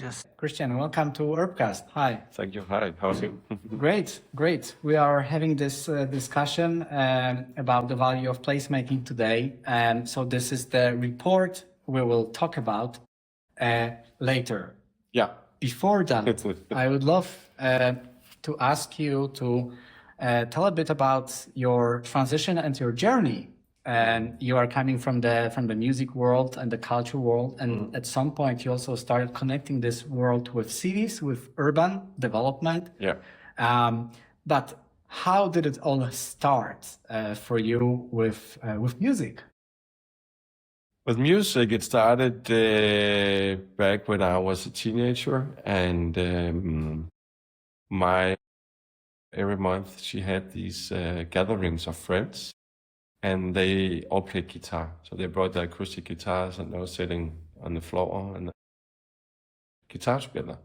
Kristian, welcome to Urbcast. Hi. Thank you. Hi. How's it? Great. We are having this discussion about the value of placemaking today. So this is the report we will talk about later. Yeah. Before that, I would love to ask you to tell a bit about your transition and your journey. And you are coming from the music world and the culture world, and at some point you also started connecting this world with cities, with urban development. Yeah. But how did it all start for you with music? With music, it started back when I was a teenager, and every month she had these gatherings of friends. And they all played guitar. So they brought their acoustic guitars and they were sitting on the floor and guitar together.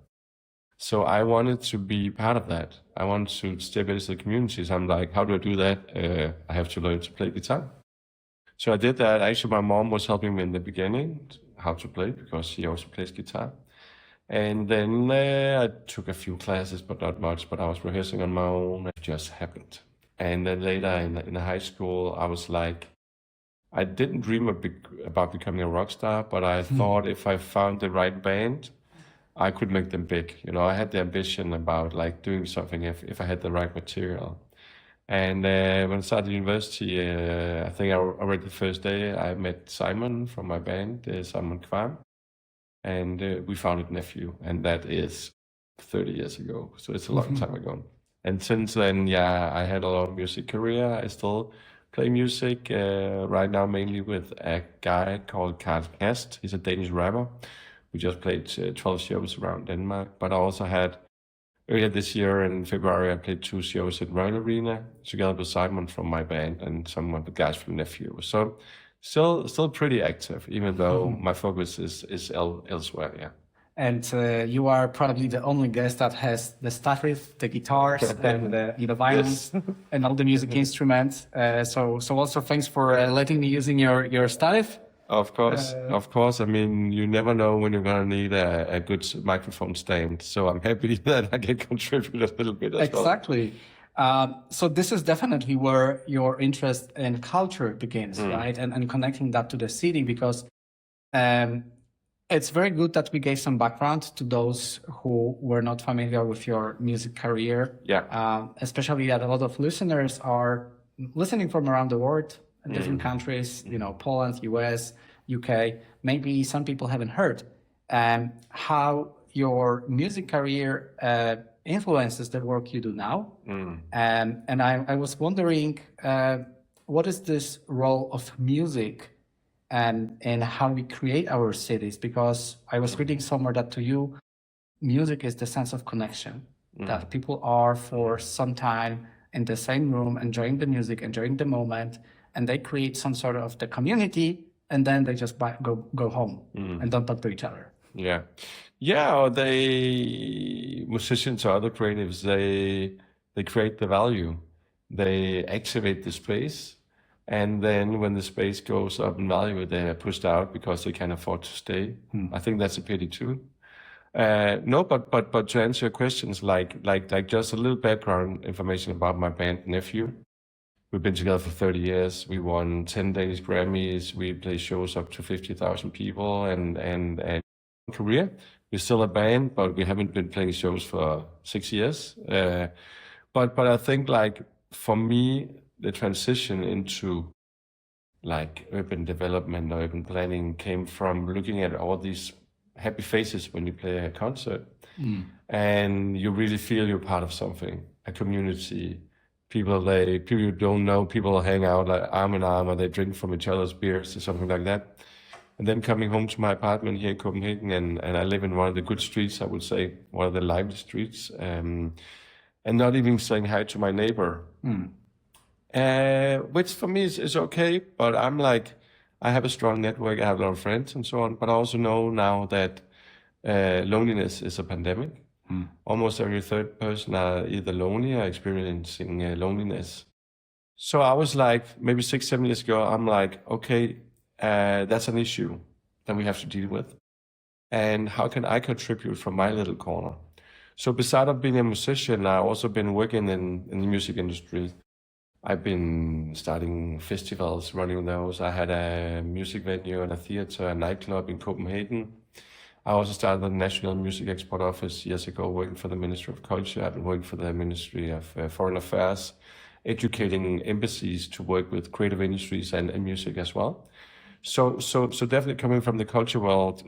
So I wanted to be part of that. I wanted to step into the community. So I'm like, how do I do that? I have to learn to play guitar. So I did that. Actually, my mom was helping me in the beginning how to play because she also plays guitar. And then I took a few classes, but not much. But I was rehearsing on my own. It just happened. And then later in high school, I was like, I didn't dream about becoming a rock star, but I thought if I found the right band, I could make them big. You know, I had the ambition about like doing something if I had the right material. And when I started university, I think already the first day I met Simon from my band, Simon Kvam, and we founded Nephew, and that is 30 years ago. So it's a long time ago. And since then, I had a lot of music career. I still play music right now, mainly with a guy called Urbcast. He's a Danish rapper. We just played 12 shows around Denmark. But I also had, earlier this year in February, I played 2 shows at Royal Arena together with Simon from my band and some of the guys from Nephew. So still pretty active, even though my focus is elsewhere, yeah. And you are probably the only guest that has the staff, the guitars, and the violins, and all the music instruments. So also thanks for letting me using your staff. Of course. I mean, you never know when you're gonna need a good microphone stand. So I'm happy that I can contribute a little bit as well. Exactly. So this is definitely where your interest in culture begins, right? And connecting that to the city, because it's very good that we gave some background to those who were not familiar with your music career. Yeah. Especially that a lot of listeners are listening from around the world, in different countries, Poland, US, UK. Maybe some people haven't heard how your music career influences the work you do now. And I was wondering, what is this role of music and how we create our cities? Because I was reading somewhere that to you, music is the sense of connection, that people are for some time in the same room, enjoying the music, enjoying the moment, and they create some sort of the community, and then they just go home and don't talk to each other. Yeah, or musicians or other creatives, they create the value. They activate the space. And then when the space goes up in value, they are pushed out because they can't afford to stay. I think that's a pity too. No, but to answer your questions, like just a little background information about my band Nephew. We've been together for 30 years. We won 10 Danish Grammys. We play shows up to 50,000 people, and career. We're still a band, but we haven't been playing shows for 6 years. But I think like for me, the transition into like urban development or urban planning came from looking at all these happy faces when you play a concert, and you really feel you're part of something, a community. People you don't know, people hang out like arm in arm, or they drink from each other's beers or something like that. And then coming home to my apartment here in Copenhagen, and I live in one of the good streets, I would say, one of the lively streets, and not even saying hi to my neighbor. Which for me is okay, but I'm like, I have a strong network, I have a lot of friends and so on, but I also know now that loneliness is a pandemic. Almost every third person are either lonely or experiencing loneliness. So I was like, maybe 6-7 years ago, I'm like, okay, that's an issue that we have to deal with. and how can I contribute from my little corner? So beside of being a musician, I've also been working in the music industry. I've been starting festivals, running those. I had a music venue and a theater, a nightclub in Copenhagen. I also started the National Music Export Office years ago, working for the Ministry of Culture. I've been working for the Ministry of Foreign Affairs, educating embassies to work with creative industries and music as well. So definitely coming from the culture world,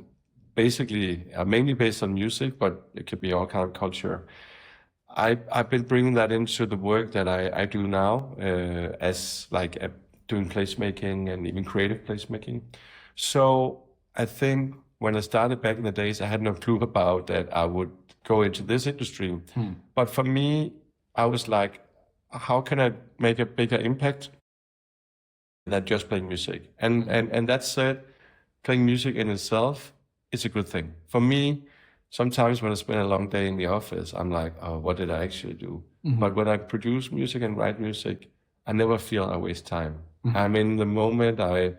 basically mainly based on music, but it could be all kind of culture. I've been bringing that into the work that I do now, as like doing placemaking and even creative placemaking. So I think when I started back in the days, I had no clue about that I would go into this industry. But for me, I was like, how can I make a bigger impact than just playing music? And that said, playing music in itself is a good thing. For me, sometimes when I spend a long day in the office, I'm like, oh, what did I actually do? But when I produce music and write music, I never feel I waste time. I'm in the moment. I'm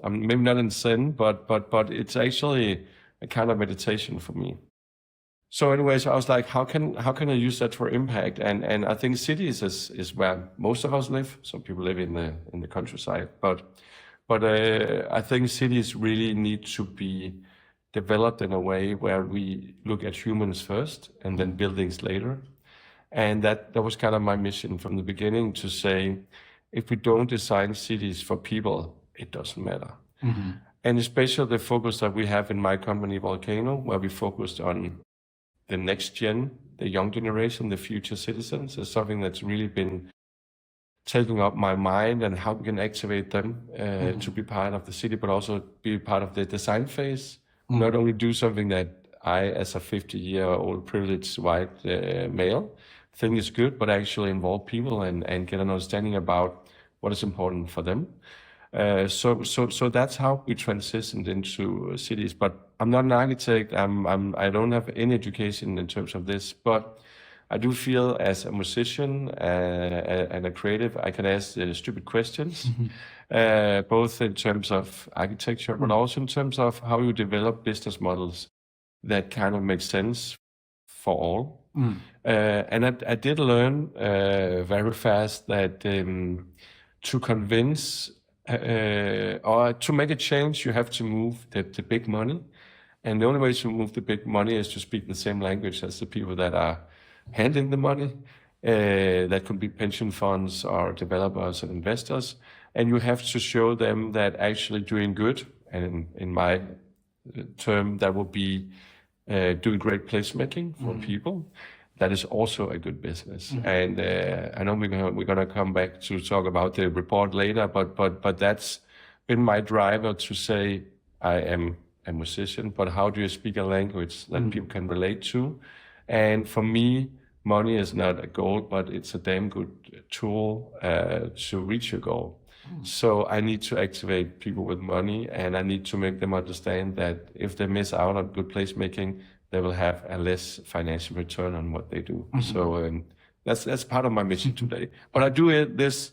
maybe not in sin, but it's actually a kind of meditation for me. So anyways, I was like, how can I use that for impact? And I think cities is where most of us live. Some people live in the countryside, but I think cities really need to be developed in a way where we look at humans first and then buildings later. And that was kind of my mission from the beginning, to say, if we don't design cities for people, it doesn't matter. And especially the focus that we have in my company, Volcano, where we focused on the next gen, the young generation, the future citizens, is something that's really been taking up my mind, and how we can activate them to be part of the city, but also be part of the design phase. Not only do something that I, as a 50-year-old privileged white male, think is good, but actually involve people and get an understanding about what is important for them. So that's how we transitioned into cities. But I'm not an architect. I don't have any education in terms of this, but I do feel as a musician and a creative, I can ask stupid questions, both in terms of architecture, but also in terms of how you develop business models that kind of make sense for all. And I did learn very fast that to convince or to make a change, you have to move the big money. And the only way to move the big money is to speak the same language as the people that are handling the money. That could be pension funds or developers and investors. And you have to show them that actually doing good, and in my term, that would be doing great placemaking for people. That is also a good business. And I know we're gonna come back to talk about the report later, but that's been my driver to say, I am a musician, but how do you speak a language that people can relate to? And for me, money is not a goal, but it's a damn good tool to reach your goal. So I need to activate people with money, and I need to make them understand that if they miss out on good placemaking, they will have a less financial return on what they do. So that's part of my mission today. But I do this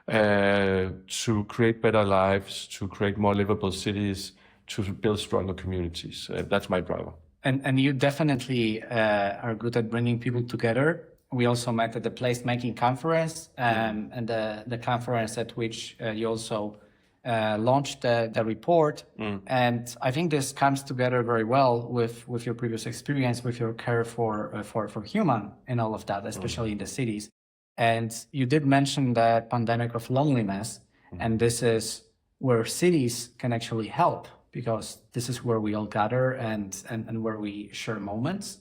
to create better lives, to create more livable cities, to build stronger communities. That's my driver. And you definitely are good at bringing people together. We also met at the placemaking conference, and the conference at which you also launched the report. And I think this comes together very well with your previous experience, with your care for human and all of that, especially in the cities. And you did mention the pandemic of loneliness, and this is where cities can actually help, because this is where we all gather and where we share moments,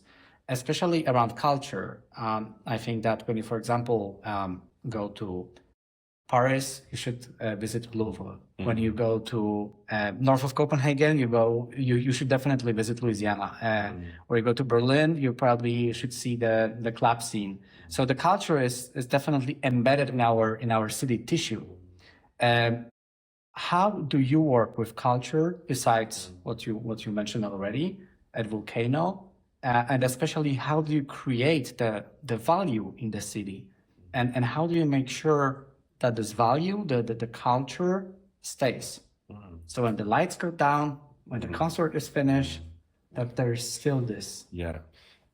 especially around culture. I think that when you, for example, go to Paris, you should visit Louvre. When you go to north of Copenhagen, you should definitely visit Louisiana. Or you go to Berlin, you probably should see the club scene. So the culture is definitely embedded in our city tissue. How do you work with culture besides what you mentioned already at Volcano? And especially, how do you create the value in the city? And how do you make sure that this value, the culture, stays? So when the lights go down, when the concert is finished, that there's still this. Yeah,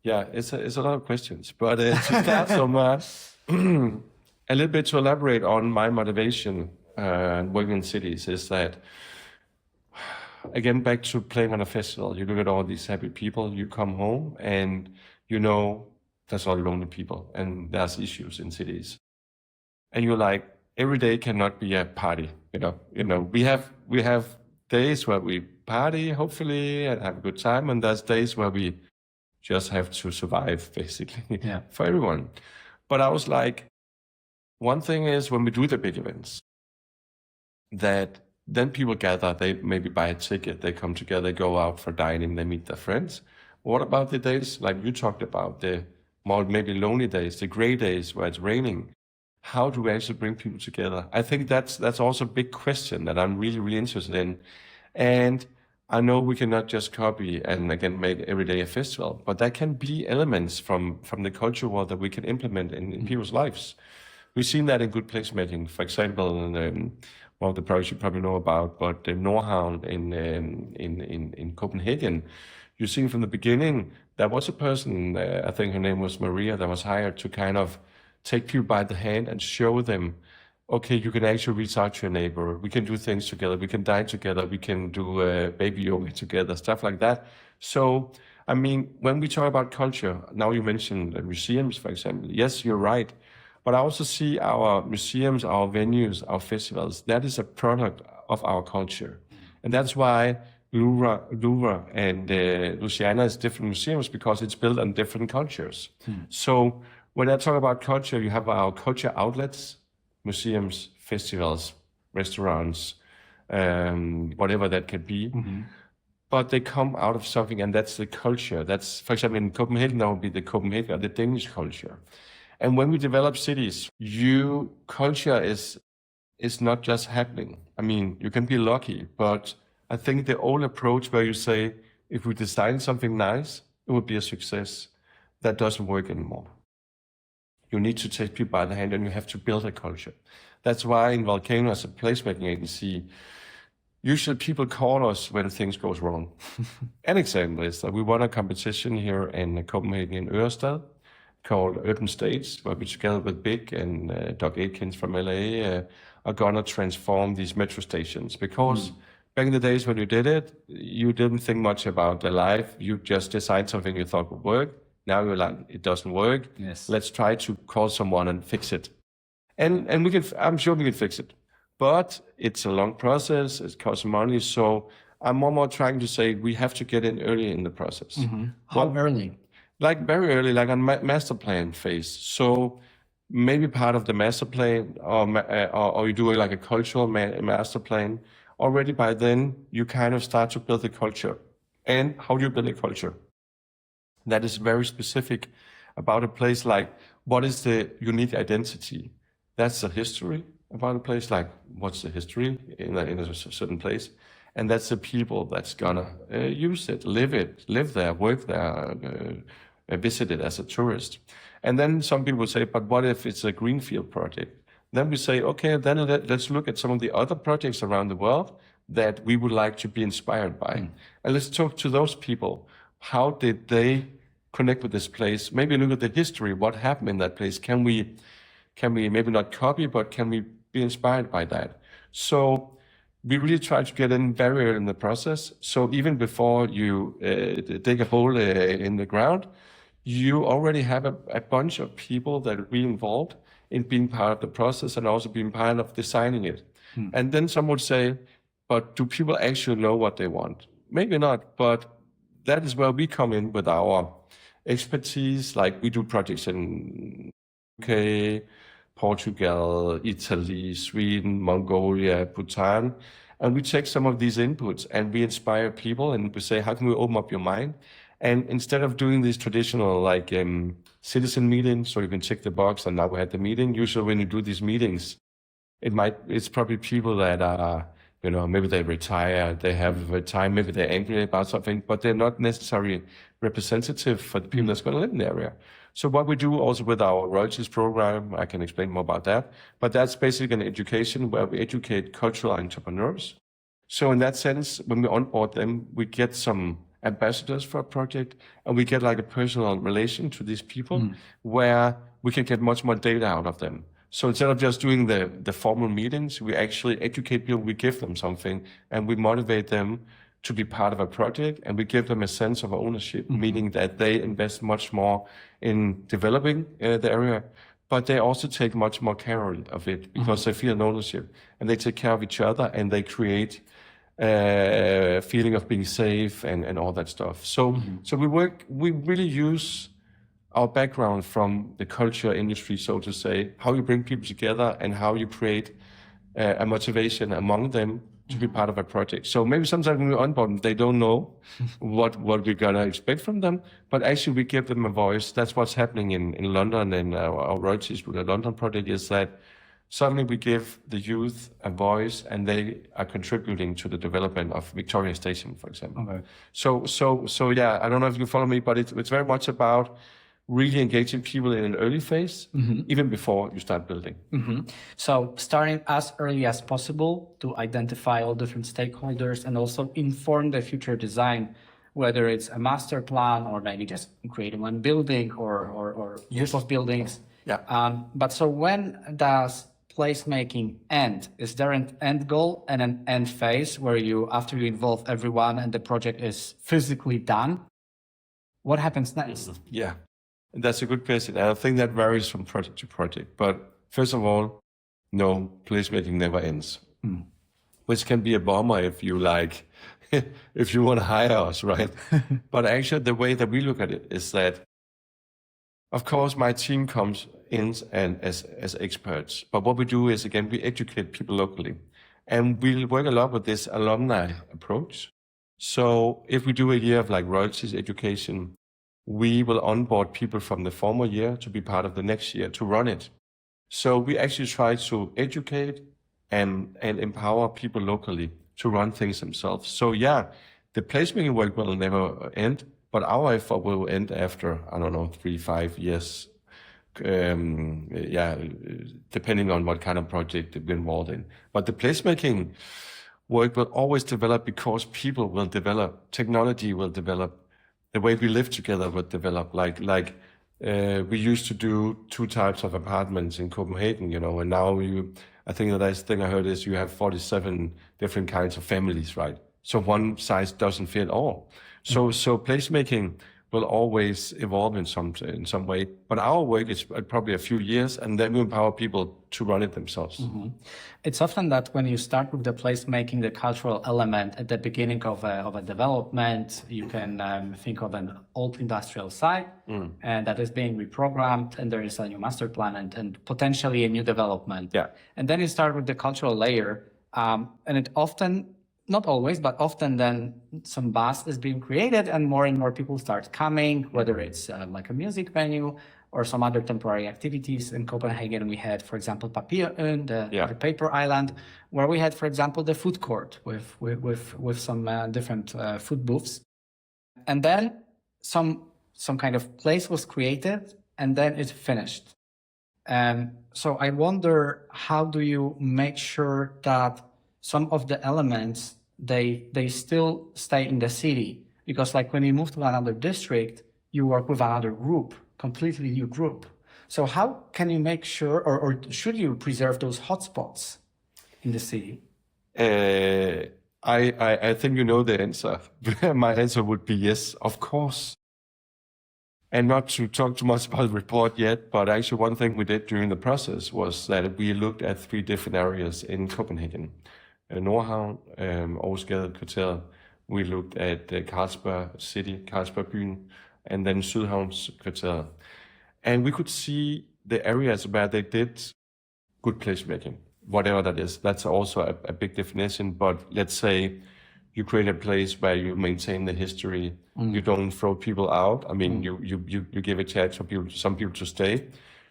it's a lot of questions, but to start a little bit to elaborate on my motivation working in cities is that, again, back to playing on a festival, you look at all these happy people, you come home and you know there's all lonely people and there's issues in cities. And you're like, every day cannot be a party, we have days where we party, hopefully, and have a good time, and there's days where we just have to survive, basically, for everyone. But I was like, one thing is when we do the big events, that then people gather, they maybe buy a ticket, they come together, go out for dining, they meet their friends. What about the days, like you talked about, the more maybe lonely days, the gray days where it's raining? How do we actually bring people together? I think that's also a big question that I'm really, really interested in. And I know we cannot just copy and again make every day a festival, but there can be elements from the culture world that we can implement in people's lives. We've seen that in good placemaking. For example, one of the projects you probably know about, but Nordhavn in Copenhagen, you've seen from the beginning, there was a person, I think her name was Maria, that was hired to kind of take people by the hand and show them, okay, you can actually reach out to your neighbor. We can do things together. We can dine together. We can do baby yoga together, stuff like that. So, I mean, when we talk about culture, now you mentioned museums, for example. Yes, you're right. But I also see our museums, our venues, our festivals, that is a product of our culture. And that's why Louvre and Louisiana is different museums, because it's built on different cultures. So when I talk about culture, you have our culture outlets, museums, festivals, restaurants, whatever that could be. But they come out of something, and that's the culture. That's, for example, in Copenhagen, that would be the Copenhagen, the Danish culture. And when we develop cities, culture is not just happening. I mean, you can be lucky, but I think the old approach where you say, if we design something nice, it would be a success, that doesn't work anymore. You need to take people by the hand and you have to build a culture. That's why in Volcano, as a placemaking agency, usually people call us when things goes wrong. An example is that we won a competition here in Copenhagen, in Urbcast, called Urban States, where we together with Big and Doug Atkins from LA are gonna transform these metro stations. Because back in the days when you did it, you didn't think much about the life. You just designed something you thought would work. Now you're like, it doesn't work. Yes. Let's try to call someone and fix it. And I'm sure we can fix it. But it's a long process, it costs money. So I'm more trying to say we have to get in early in the process. How early? Like very early, like on master plan phase. So maybe part of the master plan, or you do like a cultural master plan. Already by then, you kind of start to build the culture. And how do you build a culture? That is very specific about a place, like what is the unique identity? That's the history about a place, like what's the history in a certain place? And that's the people that's gonna use it, live there, work there, visit it as a tourist. And then some people say, but what if it's a greenfield project? Then we say, okay, then let's look at some of the other projects around the world that we would like to be inspired by. And let's talk to those people. How did they connect with this place? Maybe look at the history, what happened in that place. Can we maybe not copy, but can we be inspired by that? So we really try to get in very early in the process. So even before you dig a hole in the ground, you already have a bunch of people that are really involved in being part of the process and also being part of designing it. And then some would say, but do people actually know what they want? Maybe not, but that is where we come in with our expertise. Like we do projects in UK, Portugal, Italy, Sweden, Mongolia, Bhutan. And we take some of these inputs and we inspire people and we say, how can we open up your mind? And instead of doing these traditional like citizen meetings, so you can check the box and now we had the meeting. Usually when you do these meetings, it's probably people that are, maybe they retire, they have a time, maybe they're angry about something, but they're not necessarily representative for the people that's going to live in the area. So what we do also with our royalties program, I can explain more about that, but that's basically an education where we educate cultural entrepreneurs So in that sense, when we onboard them, we get some ambassadors for a project, and we get like a personal relation to these people where we can get much more data out of them. So instead of just doing the formal meetings, we actually educate people, we give them something, and we motivate them to be part of a project, and we give them a sense of ownership, meaning that they invest much more in developing the area, but they also take much more care of it because they feel an ownership, and they take care of each other, and they create a feeling of being safe and all that stuff. So we really use our background from the culture industry, so to say, how you bring people together and how you create a motivation among them to be part of a project. So maybe sometimes when we onboard them, they don't know what we're gonna expect from them, but actually we give them a voice. That's what's happening in London, and our royalties with the London project is that suddenly we give the youth a voice, and they are contributing to the development of Victoria Station, for example. Okay. So yeah, I don't know if you follow me, but it's very much about really engaging people in an early phase, even before you start building. So starting as early as possible to identify all different stakeholders and also inform the future design, whether it's a master plan or maybe just creating one building or use of buildings. Yeah. But so when does placemaking end? Is there an end goal and an end phase where after you involve everyone and the project is physically done, what happens next? Yeah. That's a good question. And I think that varies from project to project. But first of all, no, placemaking never ends. Which can be a bummer if you if you want to hire us, right? But actually, the way that we look at it is that, of course, my team comes in and as experts. But what we do is, again, we educate people locally. And we work a lot with this alumni approach. So if we do a year of royalties education, we will onboard people from the former year to be part of the next year to run it. So we actually try to educate and empower people locally to run things themselves. So yeah, the placemaking work will never end, but our effort will end after, 3-5 years. Depending on what kind of project we're involved in. But the placemaking work will always develop because people will develop, technology will develop, the way we live together will develop. We used to do 2 types of apartments in Copenhagen, and now I think the last thing I heard is you have 47 different kinds of families, right? So one size doesn't fit all. So placemaking will always evolve in some way. But our work is probably a few years, and then we empower people to run it themselves. It's often that when you start with the placemaking, the cultural element at the beginning of a development, you can think of an old industrial site and that is being reprogrammed, and there is a new master plan and potentially a new development. Yeah. And then you start with the cultural layer, and it often, not always, but often then some buzz is being created and more people start coming, whether it's like a music venue or some other temporary activities. In Copenhagen, we had, for example, Papirøen, the paper island, where we had, for example, the food court with some different food booths. And then some kind of place was created and then it finished. And so I wonder, how do you make sure that some of the elements they still stay in the city? Because when you move to another district, you work with another group, completely new group. So how can you make sure, or should you preserve those hotspots in the city? I think you know the answer. My answer would be yes, of course. And not to talk too much about the report yet, but actually one thing we did during the process was that we looked at 3 different areas in Copenhagen. Nordhavn, Aarhusgade Kvarter. We looked at Carlsberg City, Carlsberg Byen, and then Sydhavns Kvarter. And we could see the areas where they did good placemaking, whatever that is. That's also a big definition, but let's say you create a place where you maintain the history, you don't throw people out. I mean, you give a chance for some people to stay.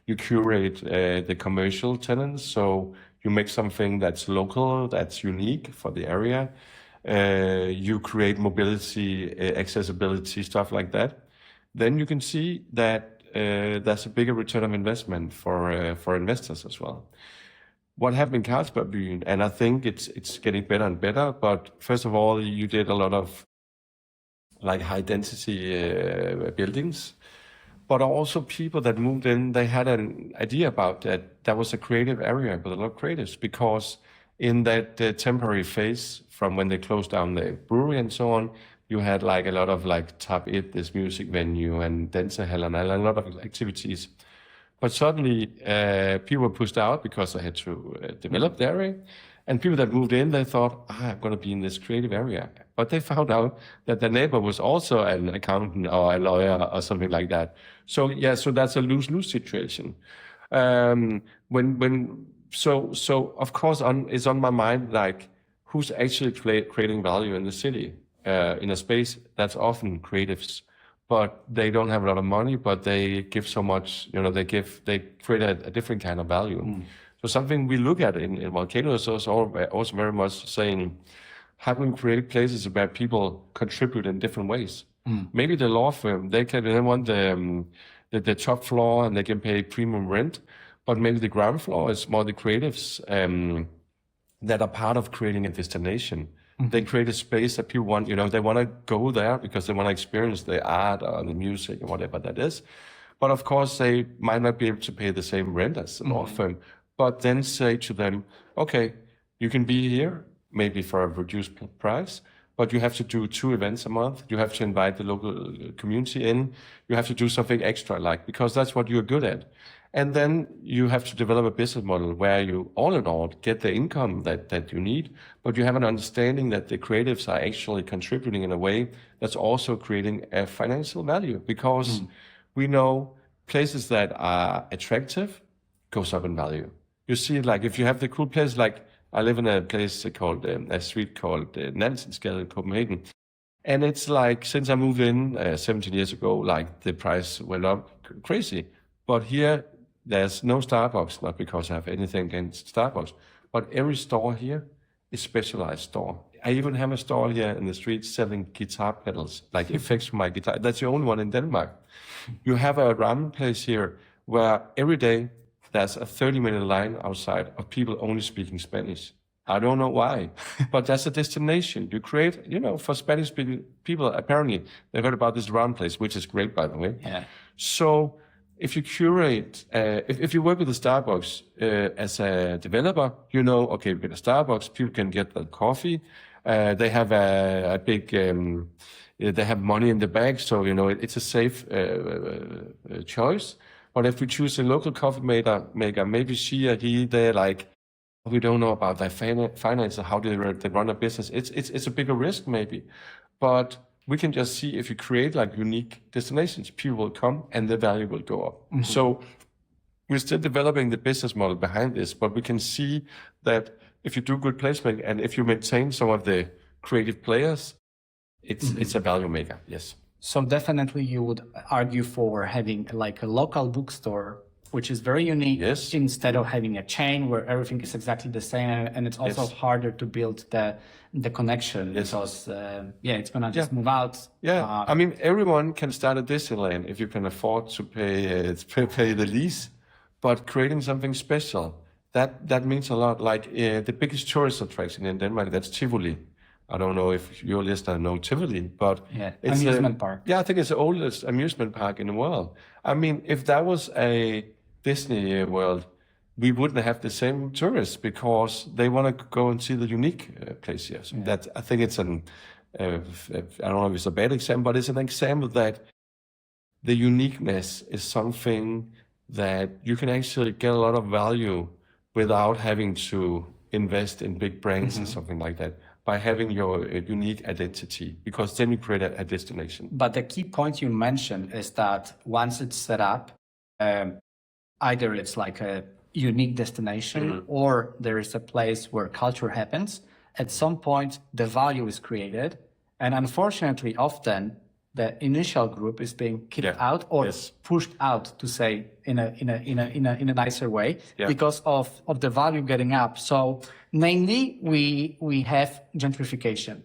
You curate the commercial tenants, so you make something that's local, that's unique for the area. You create mobility, accessibility, stuff like that. Then you can see that there's a bigger return of investment for investors as well. what happened in Carlsbergbyen, and I think it's getting better and better. But first of all, you did a lot of like high density buildings, but also people that moved in, they had an idea about that was a creative area with a lot of creatives, because in that temporary phase from when they closed down the brewery and so on, you had like a lot of like Tap It, this music venue, and Dansehall and a lot of activities. But suddenly people were pushed out because they had to develop the area. And people that moved in, they thought, I'm going to be in this creative area. But they found out that the neighbor was also an accountant or a lawyer or something like that. So yeah, so that's a lose-lose situation. So of course it's on my mind, like who's actually creating value in the city, in a space that's often creatives, but they don't have a lot of money, but they give so much, they create a different kind of value. So something we look at in Volcano is also very much saying, having creative places where people contribute in different ways. Maybe the law firm, they want the top floor and they can pay premium rent, but maybe the ground floor is more the creatives that are part of creating a destination. They create a space that people want, they want to go there because they want to experience the art or the music or whatever that is. But of course, they might not be able to pay the same rent as the law firm. But then say to them, okay, you can be here, maybe for a reduced price, but you have to do 2 events a month. You have to invite the local community in. You have to do something extra, because that's what you're good at. And then you have to develop a business model where you, all in all, get the income that you need, but you have an understanding that the creatives are actually contributing in a way that's also creating a financial value, because we know places that are attractive goes up in value. You see, like if you have the cool place, like I live in a place called, a street called Nansensgade in Copenhagen. And it's like, since I moved in 17 years ago, like the price went up crazy. But here, there's no Starbucks, not because I have anything against Starbucks, but every store here is specialized store. I even have a store here in the street selling guitar pedals, like effects for my guitar. That's the only one in Denmark. You have a ramen place here where every day there's a 30-minute line outside of people only speaking Spanish. I don't know why, but that's a destination. You create, for Spanish-speaking people, apparently, they heard about this ramen place, which is great, by the way. Yeah. So if you curate, if you work with the Starbucks as a developer, okay, with a Starbucks, people can get the coffee. They have a big, they have money in the bank, so, it's a safe choice. But if we choose a local coffee maker, maybe she or he, they're like, we don't know about their finances, how they run a business. It's a bigger risk maybe, but we can just see if you create like unique destinations, people will come and the value will go up. So we're still developing the business model behind this, but we can see that if you do good placemaking and if you maintain some of the creative players, it's a value maker. Yes. So definitely you would argue for having like a local bookstore, which is very unique, instead of having a chain where everything is exactly the same. And it's also harder to build the connection because, it's going to just move out. Yeah, I mean, everyone can start a Disneyland if you can afford to pay the lease, but creating something special, that means a lot. Like the biggest tourist attraction in Denmark, that's Tivoli. I don't know if your listener know Tivoli, but it's amusement park. Yeah, I think it's the oldest amusement park in the world. I mean, if that was a Disney World, we wouldn't have the same tourists because they want to go and see the unique place here. So that I think it's I don't know if it's a bad example, but it's an example that the uniqueness is something that you can actually get a lot of value without having to invest in big brands and something like that, by having your unique identity, because then you create a destination. But the key point you mentioned is that once it's set up, either it's like a unique destination or there is a place where culture happens. At some point, the value is created. And unfortunately, often the initial group is being kicked out or pushed out, to say in a nicer way, because of the value getting up. So namely, we have gentrification.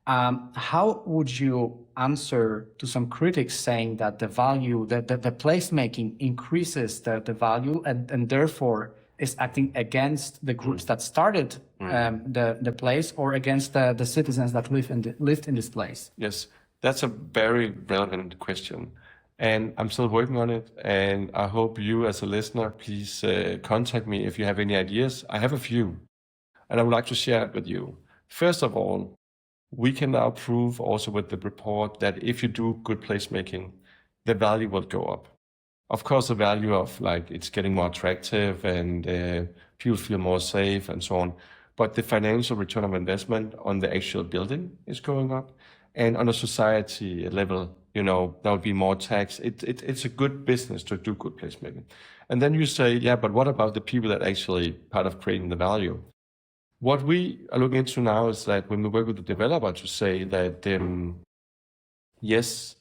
How would you answer to some critics saying that the value, that the placemaking increases the value and therefore is acting against the groups that started the place or against the citizens that lived in this place? Yes, that's a very relevant question. And I'm still working on it. And I hope you as a listener, please contact me if you have any ideas. I have a few, and I would like to share it with you. First of all, we can now prove also with the report that if you do good placemaking, the value will go up. Of course, the value of like it's getting more attractive and people feel more safe and so on. But the financial return of investment on the actual building is going up. And on a society level, there will be more tax. It's a good business to do good placemaking. And then you say, yeah, but what about the people that actually part of creating the value? What we are looking into now is that when we work with the developer to say that, yes,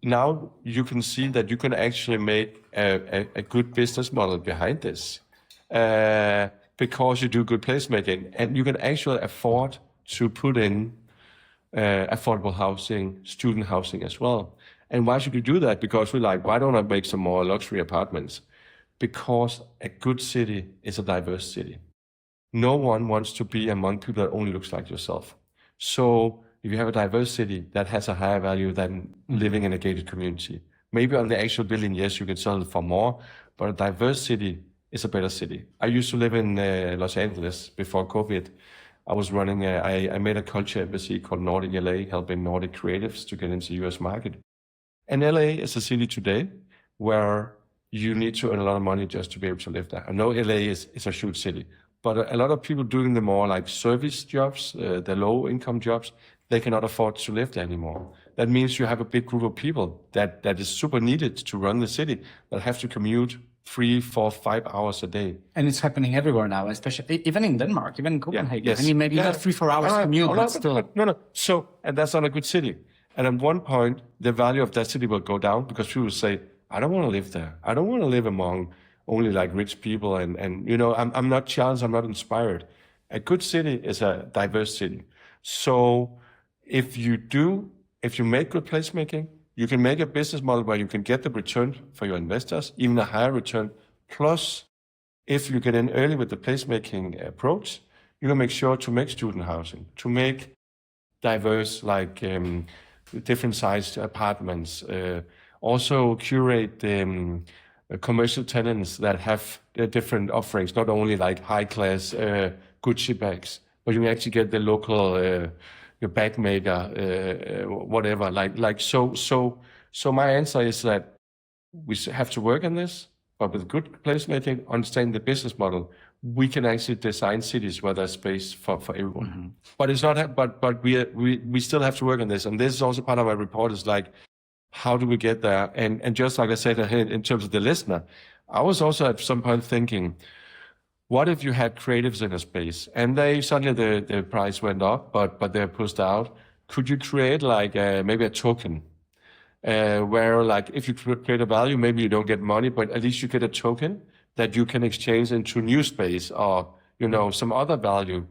now you can see that you can actually make a good business model behind this because you do good placemaking, and you can actually afford to put in affordable housing, student housing as well. And why should you do that? Because we're like, why don't I make some more luxury apartments? Because a good city is a diverse city. No one wants to be among people that only looks like yourself. So if you have a diverse city, that has a higher value than living in a gated community. Maybe on the actual building, yes, you can sell it for more, but a diverse city is a better city. I used to live in Los Angeles before COVID. I was running, I made a culture embassy called NordicLA, helping Nordic creatives to get into the US market. And LA is a city today where you need to earn a lot of money just to be able to live there. I know LA is a huge city, but a lot of people doing the more like service jobs, the low income jobs, they cannot afford to live there anymore. That means you have a big group of people that is super needed to run the city that have to commute 3, 4, 5 hours a day. And it's happening everywhere now, especially even in Denmark, even in Copenhagen. Yes. I mean, maybe not 3-4 hours commute, but still. No. So, and that's not a good city. And at one point, the value of that city will go down because people will say, I don't want to live there. I don't want to live among only like rich people. And I'm not challenged. I'm not inspired. A good city is a diverse city. So if you make good placemaking, you can make a business model where you can get the return for your investors, even a higher return. Plus, if you get in early with the placemaking approach, you can make sure to make student housing, to make diverse, like different sized apartments, also curate commercial tenants that have different offerings, not only like high class Gucci bags, but you can actually get the local your bag maker, whatever. So my answer is that we have to work on this, but with good placemaking, understanding the business model, we can actually design cities where there's space for everyone. Mm-hmm. But it's not. But we still have to work on this, and this is also part of my report. Is like, how do we get there? And just like I said in terms of the listener, I was also at some point thinking, what if you had creatives in a space and they suddenly the price went up, but they're pushed out? Could you create like maybe a token where like if you create a value, maybe you don't get money, but at least you get a token that you can exchange into new space or some other value.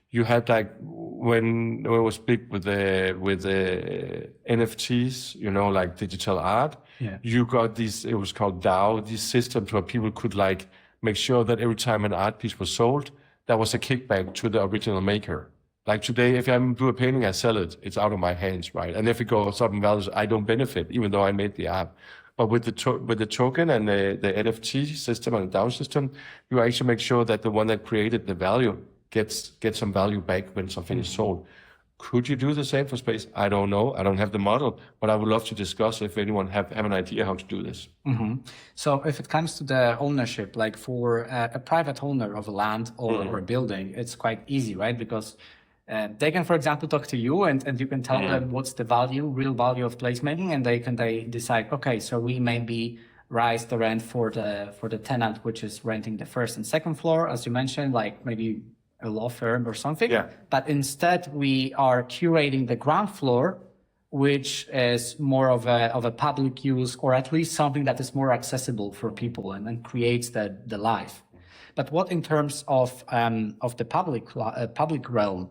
You had like when it was big with the NFTs, like digital art. Yeah. You got these. It was called DAO. These systems where people could like make sure that every time an art piece was sold, there was a kickback to the original maker. Like today, if I do a painting, I sell it. It's out of my hands, right? And if it goes up in values, I don't benefit, even though I made the art. But with the token and the NFT system and the DAO system, you actually make sure that the one that created the value gets some value back when something is sold. Could you do the same for space? I don't know. I don't have the model, but I would love to discuss if anyone have an idea how to do this. Mm-hmm. So if it comes to the ownership, like for a private owner of a land or a building, it's quite easy, right? Because they can, for example, talk to you and you can tell them what's the real value of placemaking, and they decide, okay, so we maybe rise the rent for the tenant, which is renting the first and second floor, as you mentioned, like maybe a law firm or something. Yeah. But instead we are curating the ground floor, which is more of a public use, or at least something that is more accessible for people and creates the life. But what in terms of the public realm,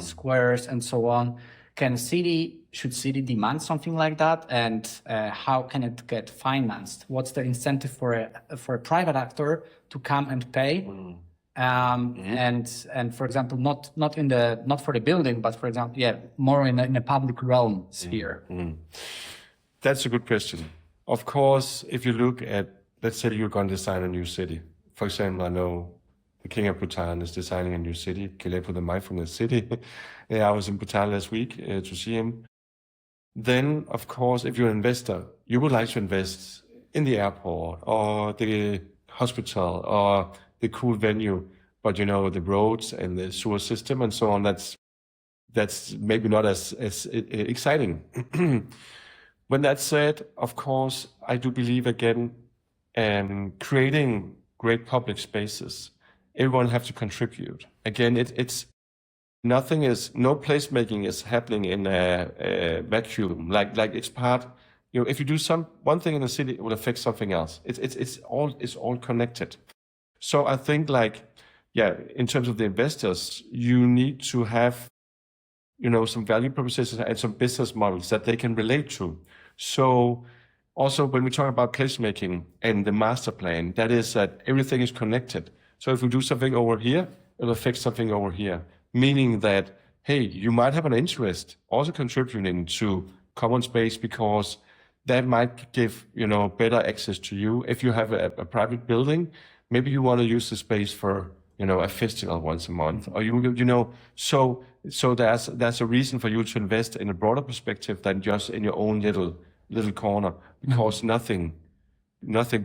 squares and so on, Should city demand something like that, and how can it get financed? What's the incentive for a private actor to come and pay? And for example, not for the building, but for example, more in a public realm sphere. That's a good question. Of course, if you look at, let's say you're going to design a new city. For example, I know the king of Bhutan is designing a new city, Gelephu, the Mindfulness City. I was in Bhutan last week to see him. Then, of course, if you're an investor, you would like to invest in the airport or the hospital or the cool venue, but the roads and the sewer system and so on, that's maybe not as exciting. When that's said, of course, I do believe again, creating great public spaces, everyone have to contribute. Again, no placemaking is happening in a vacuum. Like it's part. If you do one thing in the city, it will affect something else. It's all connected. So I think in terms of the investors, you need to have some value propositions and some business models that they can relate to. So also when we talk about placemaking and the master plan, that is that everything is connected. So if we do something over here, it'll affect something over here. Meaning that, hey, you might have an interest also contributing to common space because that might give, better access to you. If you have a private building, maybe you want to use the space for, a festival once a month, or so there's a reason for you to invest in a broader perspective than just in your own little corner, because nothing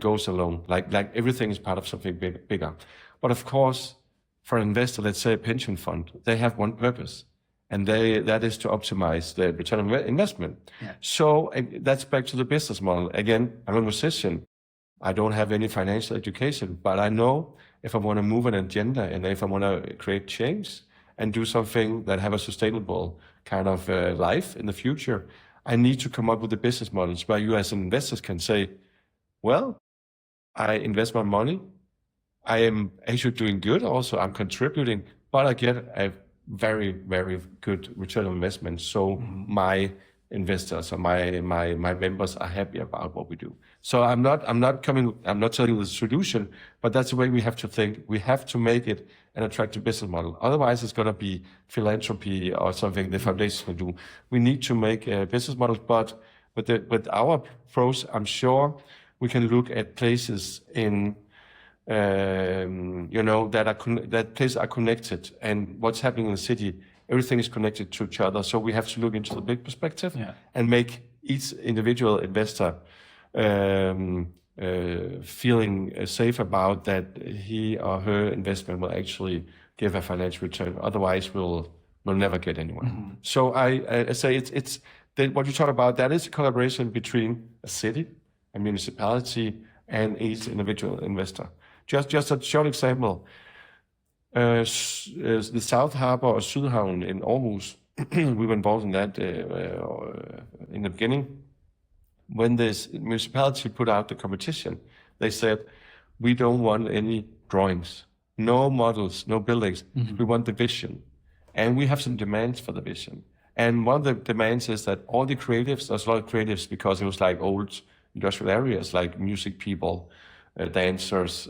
goes alone. Like everything is part of something bigger. But of course, for an investor, let's say a pension fund, they have one purpose, and that is to optimize the return on investment. Yeah. So that's back to the business model. Again, I'm a musician. I don't have any financial education, but I know if I want to move an agenda and if I want to create change and do something that have a sustainable kind of life in the future, I need to come up with the business models where you as investors can say, well, I invest my money. I am actually doing good. Also, I'm contributing, but I get a very, very good return on investment. So my investors or my members are happy about what we do. So I'm not telling you the solution, but that's the way we have to think. We have to make it an attractive business model. Otherwise, it's going to be philanthropy or something the foundation will do. We need to make business models, but with our approach, I'm sure we can look at places in that places are connected, and what's happening in the city, everything is connected to each other. So we have to look into the big perspective and make each individual investor feeling safe about that he or her investment will actually give a financial return. Otherwise, we'll never get anywhere. So I say it's what you talk about. That is a collaboration between a city, a municipality, and each individual investor. Just a short example. The South Harbor or Sydhavn in Aarhus, we were involved in that in the beginning. When this municipality put out the competition, they said, we don't want any drawings, no models, no buildings. We want the vision. And we have some demands for the vision. And one of the demands is that all the creatives, there's a lot of creatives because it was like old industrial areas, like music people, dancers,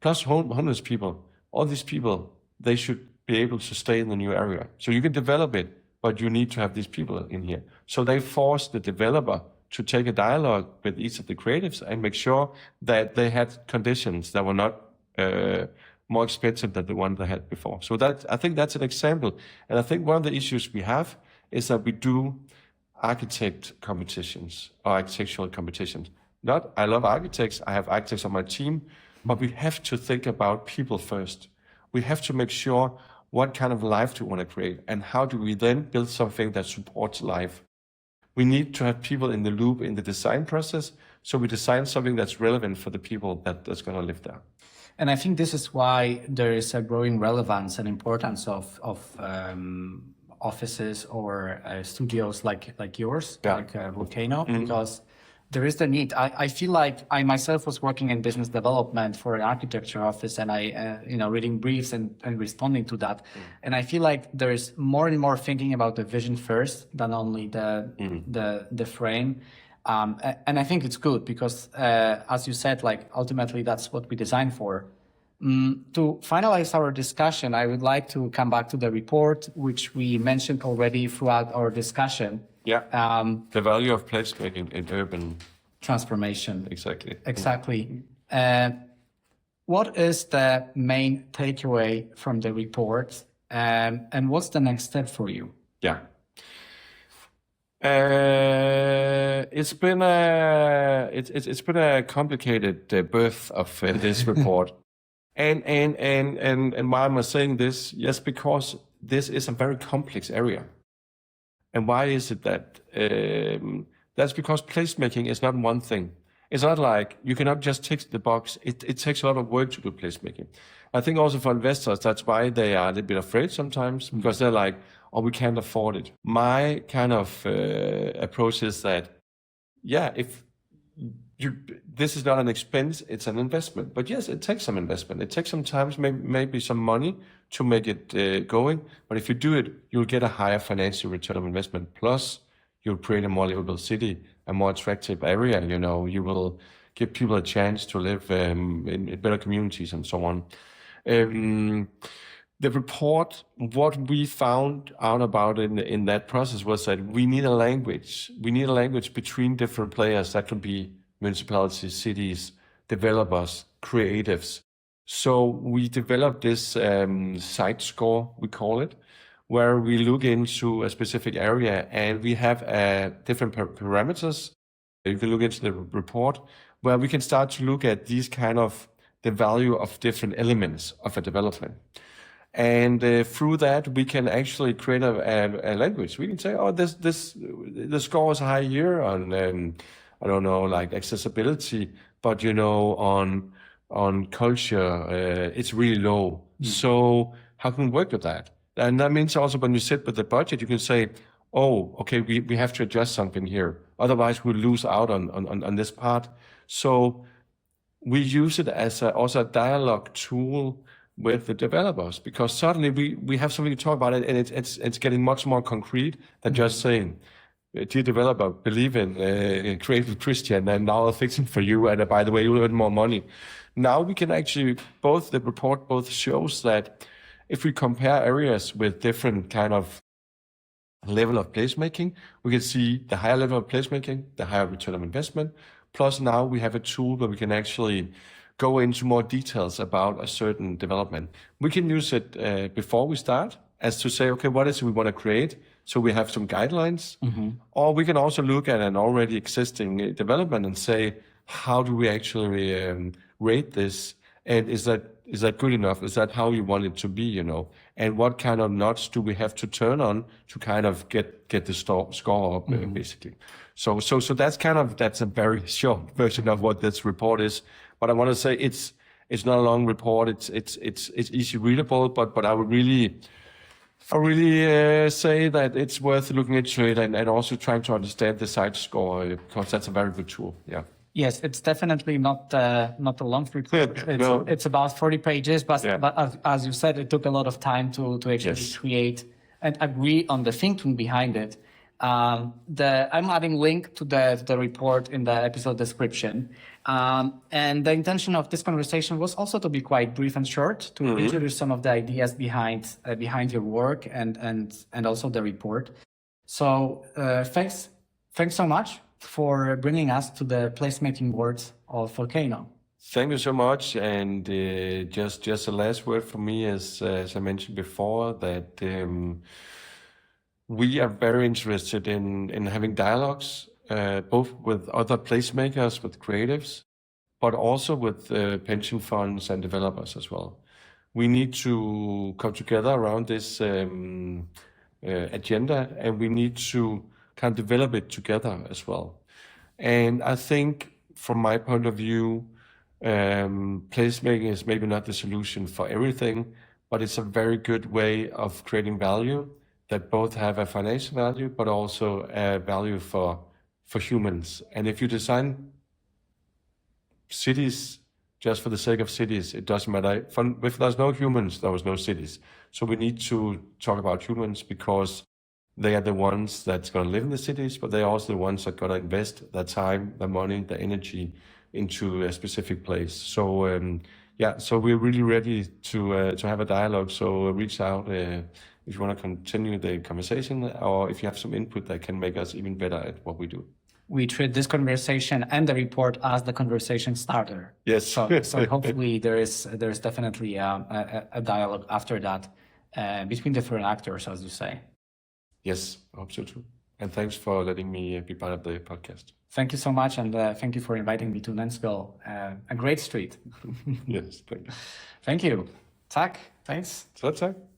plus homeless people. All these people, they should be able to stay in the new area. So you can develop it, but you need to have these people in here. So they forced the developer to take a dialogue with each of the creatives and make sure that they had conditions that were not more expensive than the one they had before. So I think that's an example. And I think one of the issues we have is that we do architect competitions or architectural competitions. I love architects. I have architects on my team, but we have to think about people first. We have to make sure what kind of life do we want to create and how do we then build something that supports life. We need to have people in the loop in the design process, so we design something that's relevant for the people that's going to live there. And I think this is why there is a growing relevance and importance of offices or studios like yours, like Volcano, because There is the need. I feel like I myself was working in business development for an architecture office, and I, reading briefs and responding to that. And I feel like there is more and more thinking about the vision first than only the frame. And I think it's good because, as you said, like ultimately that's what we design for. To finalize our discussion, I would like to come back to the report, which we mentioned already throughout our discussion. Yeah. The value of placemaking in urban transformation. Exactly. What is the main takeaway from the report, and what's the next step for you? Yeah. It's been a complicated birth of this report. And why am I saying this? Yes, because this is a very complex area. And why is it that? That's because placemaking is not one thing. It's not like you cannot just tick the box. It takes a lot of work to do placemaking. I think also for investors, that's why they are a little bit afraid sometimes, because they're like, oh, we can't afford it. My kind of approach is that, yeah, if this is not an expense, it's an investment. But yes, it takes some investment. It takes some time, maybe some money to make it going. But if you do it, you'll get a higher financial return of investment. Plus, you'll create a more livable city, a more attractive area. You will give people a chance to live in better communities and so on. The report, what we found out about in that process was that we need a language. We need a language between different players. That could be municipalities, cities, developers, creatives. So we developed this site score, we call it, where we look into a specific area and we have different parameters. You can look into the report where we can start to look at these kind of the value of different elements of a development. And through that, we can actually create a language. We can say, oh, the score is high here on I don't know, like accessibility, but on culture, it's really low. So how can we work with that? And that means also when you sit with the budget, you can say, oh, okay, we have to adjust something here. Otherwise, we'll lose out on this part. So we use it as also a dialogue tool with the developers, because suddenly we have something to talk about it, and it's getting much more concrete than just saying, dear developer, believe in creative Kristian, and now I'll fix it for you, and by the way, you'll earn more money. Now we can actually, the report both shows that if we compare areas with different kind of level of placemaking, we can see the higher level of placemaking, the higher return of investment. Plus now we have a tool where we can actually go into more details about a certain development. We can use it before we start as to say, okay, what is it we want to create? So we have some guidelines. Or we can also look at an already existing development and say, how do we actually rate this? And is that good enough? Is that how you want it to be, And what kind of knots do we have to turn on to kind of get the score up, basically? So that's a very short version of what this report is. But I want to say it's not a long report. It's easy readable, but I would really say that it's worth looking into it and also trying to understand the site score, because that's a very good tool. Yeah. Yes, it's definitely not a long report. It's about 40 pages, but as you said, it took a lot of time to actually create and agree on the thinking behind it. I'm adding link to the report in the episode description. And the intention of this conversation was also to be quite brief and short, to introduce some of the ideas behind your work and also the report. So thanks so much for bringing us to the placemaking words of Volcano. Thank you so much. And just the last word for me is, as I mentioned before, that we are very interested in having dialogues, both with other placemakers, with creatives, but also with pension funds and developers as well. We need to come together around this agenda, and we need to kind of develop it together as well. And I think, from my point of view, placemaking is maybe not the solution for everything, but it's a very good way of creating value that both have a financial value, but also a value for for humans. And if you design cities just for the sake of cities, it doesn't matter. If there's no humans, there was no cities. So we need to talk about humans because they are the ones that's going to live in the cities, but they're also the ones that are going to invest their time, their money, their energy into a specific place. So so we're really ready to have a dialogue. So reach out if you want to continue the conversation, or if you have some input that can make us even better at what we do. We treat this conversation and the report as the conversation starter. Yes. So hopefully there's definitely a dialogue after that between different actors, as you say. Yes, I hope so too. And thanks for letting me be part of the podcast. Thank you so much, and thank you for inviting me to Nensville, a great street. Yes, thank you. Thank you. Tak, thanks. Så tak.